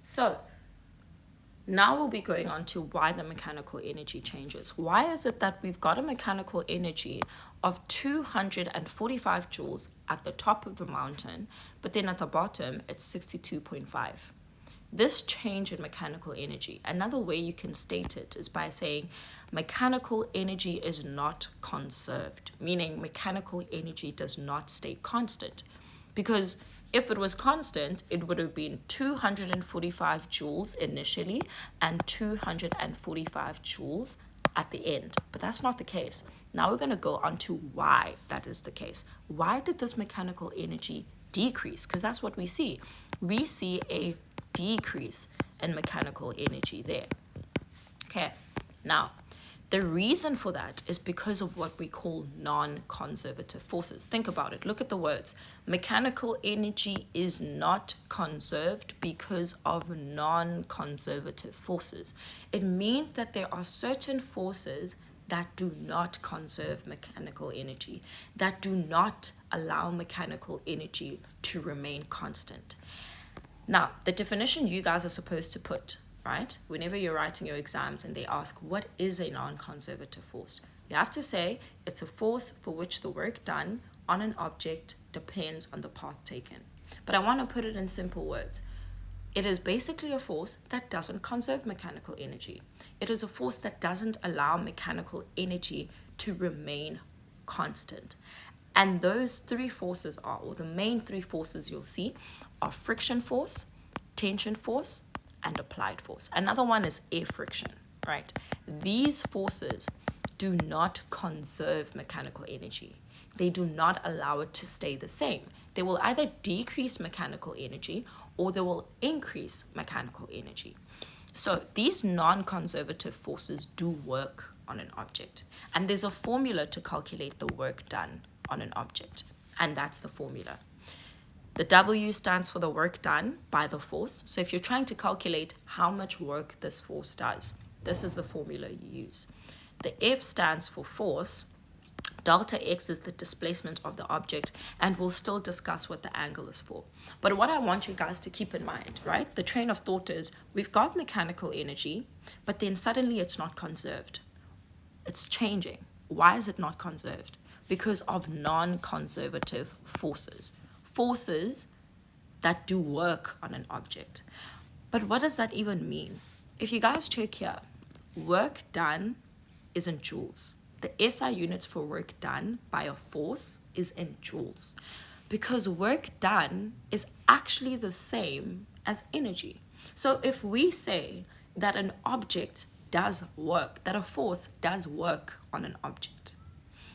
So now we'll be going on to why the mechanical energy changes. Why is it that we've got a mechanical energy of 245 joules at the top of the mountain, but then at the bottom it's 62.5? This change in mechanical energy, another way you can state it is by saying mechanical energy is not conserved, meaning mechanical energy does not stay constant. Because if it was constant, it would have been 245 joules initially and 245 joules at the end. But that's not the case. Now we're going to go on to why that is the case. Why did this mechanical energy decrease? Because that's what we see. We see a decrease in mechanical energy there. Okay, now the reason for that is because of what we call non-conservative forces. Think about it. Look at the words. Mechanical energy is not conserved because of non-conservative forces. It means that there are certain forces that do not conserve mechanical energy, that do not allow mechanical energy to remain constant. Now, the definition you guys are supposed to put, right? Whenever you're writing your exams and they ask, what is a non-conservative force? You have to say it's a force for which the work done on an object depends on the path taken. But I want to put it in simple words. It is basically a force that doesn't conserve mechanical energy. It is a force that doesn't allow mechanical energy to remain constant. And those three forces are, or the main three forces you'll see, are friction force, tension force, and applied force. Another one is air friction, right? These forces do not conserve mechanical energy. They do not allow it to stay the same. They will either decrease mechanical energy or they will increase mechanical energy. So these non-conservative forces do work on an object. And there's a formula to calculate the work done on an object. And that's the formula. The W stands for the work done by the force. So if you're trying to calculate how much work this force does, this is the formula you use. The F stands for force. Delta X is the displacement of the object, and we'll still discuss what the angle is for. But what I want you guys to keep in mind, right? The train of thought is we've got mechanical energy, but then suddenly it's not conserved. It's changing. Why is it not conserved? Because of non-conservative forces. Forces that do work on an object. But what does that even mean? If you guys check here, work done is in joules. The SI units for work done by a force is in joules. Because work done is actually the same as energy. So if we say that an object does work, that a force does work on an object,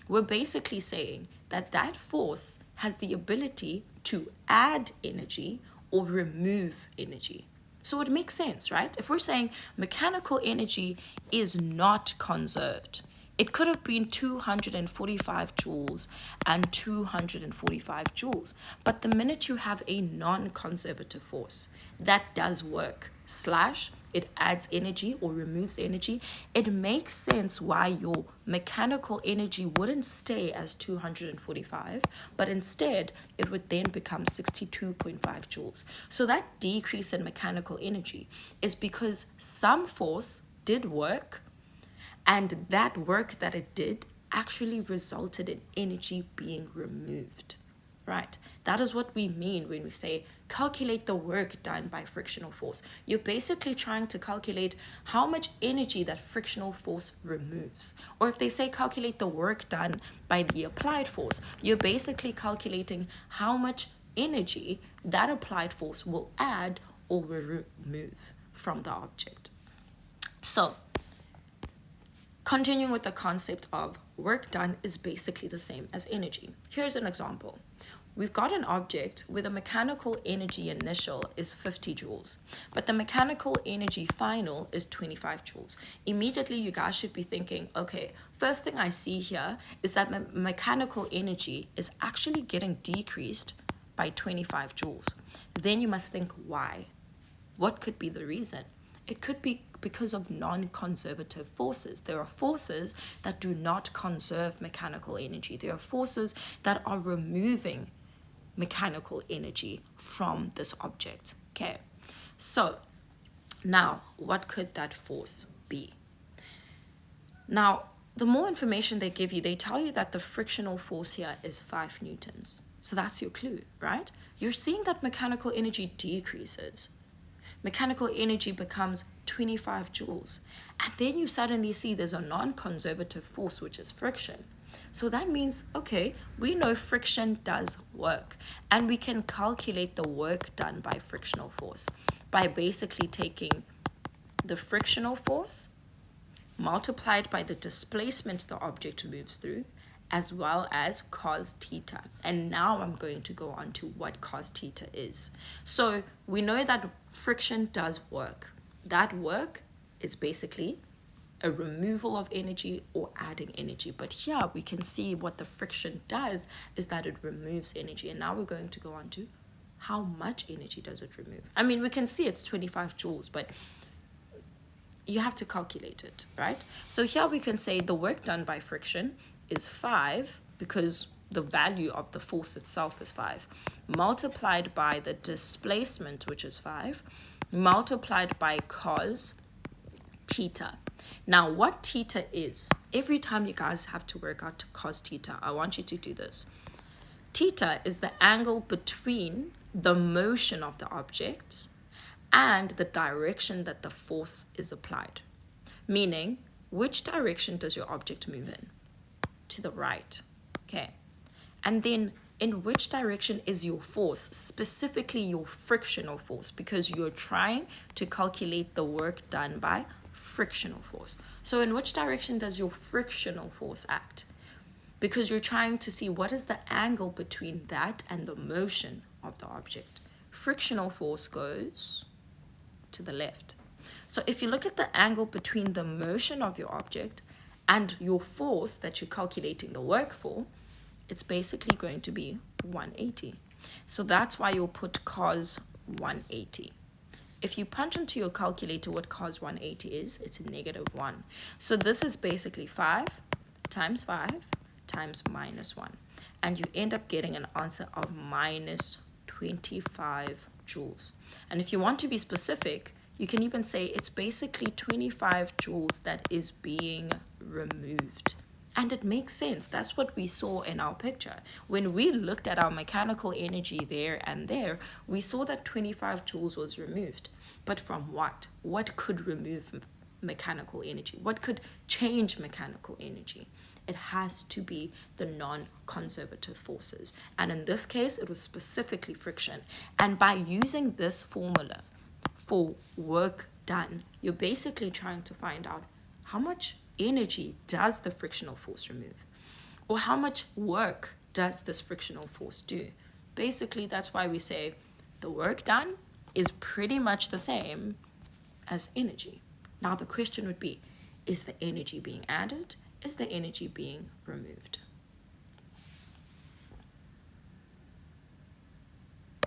we're basically saying that that force has the ability to add energy or remove energy. So it makes sense, right? If we're saying mechanical energy is not conserved, it could have been 245 joules and 245 joules. But the minute you have a non-conservative force that does work, it adds energy or removes energy, it makes sense why your mechanical energy wouldn't stay as 245, but instead it would then become 62.5 joules. So that decrease in mechanical energy is because some force did work, and that work that it did actually resulted in energy being removed, right? That is what we mean when we say calculate the work done by frictional force. You're basically trying to calculate how much energy that frictional force removes. Or if they say calculate the work done by the applied force, you're basically calculating how much energy that applied force will add or remove from the object. So, continuing with the concept of work done is basically the same as energy. Here's an example. We've got an object where the mechanical energy initial is 50 joules, but the mechanical energy final is 25 joules. Immediately, you guys should be thinking, okay, first thing I see here is that mechanical energy is actually getting decreased by 25 joules. Then you must think, why? What could be the reason? It could be because of non-conservative forces. There are forces that do not conserve mechanical energy. There are forces that are removing mechanical energy from this object. Okay, so Now, what could that force be? Now, the more information they give you, they tell you that the frictional force here is 5 newtons. So that's your clue, right? You're seeing that mechanical energy decreases. Mechanical energy becomes 25 joules. And then you suddenly see there's a non-conservative force, which is friction. So that means, okay, we know friction does work. And we can calculate the work done by frictional force by basically taking the frictional force multiplied by the displacement the object moves through, as well as cos theta. And now I'm going to go on to what cos theta is. So we know that friction does work. That work is basically a removal of energy or adding energy. But here we can see what the friction does is that it removes energy. And now we're going to go on to how much energy does it remove. I mean, we can see it's 25 joules, but you have to calculate it, right? So here we can say the work done by friction is 5, because the value of the force itself is 5, multiplied by the displacement, which is 5, multiplied by cos theta. Now, what theta is, every time you guys have to work out cos theta, I want you to do this. Theta is the angle between the motion of the object and the direction that the force is applied. Meaning, which direction does your object move in? To the right. Okay. And then in which direction is your force, specifically your frictional force, because you're trying to calculate the work done by frictional force. So in which direction does your frictional force act? Because you're trying to see what is the angle between that and the motion of the object. Frictional force goes to the left. So if you look at the angle between the motion of your object and your force that you're calculating the work for, it's basically going to be 180. So that's why you'll put cos 180. If you punch into your calculator what cos 180 is, it's a -1. So this is basically 5 times 5 times -1. And you end up getting an answer of minus 25 joules. And if you want to be specific, you can even say it's basically 25 joules that is being removed. And it makes sense. That's what we saw in our picture. When we looked at our mechanical energy there and there, we saw that 25 joules was removed. But from what? What could remove mechanical energy? What could change mechanical energy? It has to be the non-conservative forces. And in this case, it was specifically friction. And by using this formula for work done, you're basically trying to find out how much energy does the frictional force remove? Or how much work does this frictional force do? Basically, that's why we say the work done is pretty much the same as energy. Now, the question would be, is the energy being added? Is the energy being removed?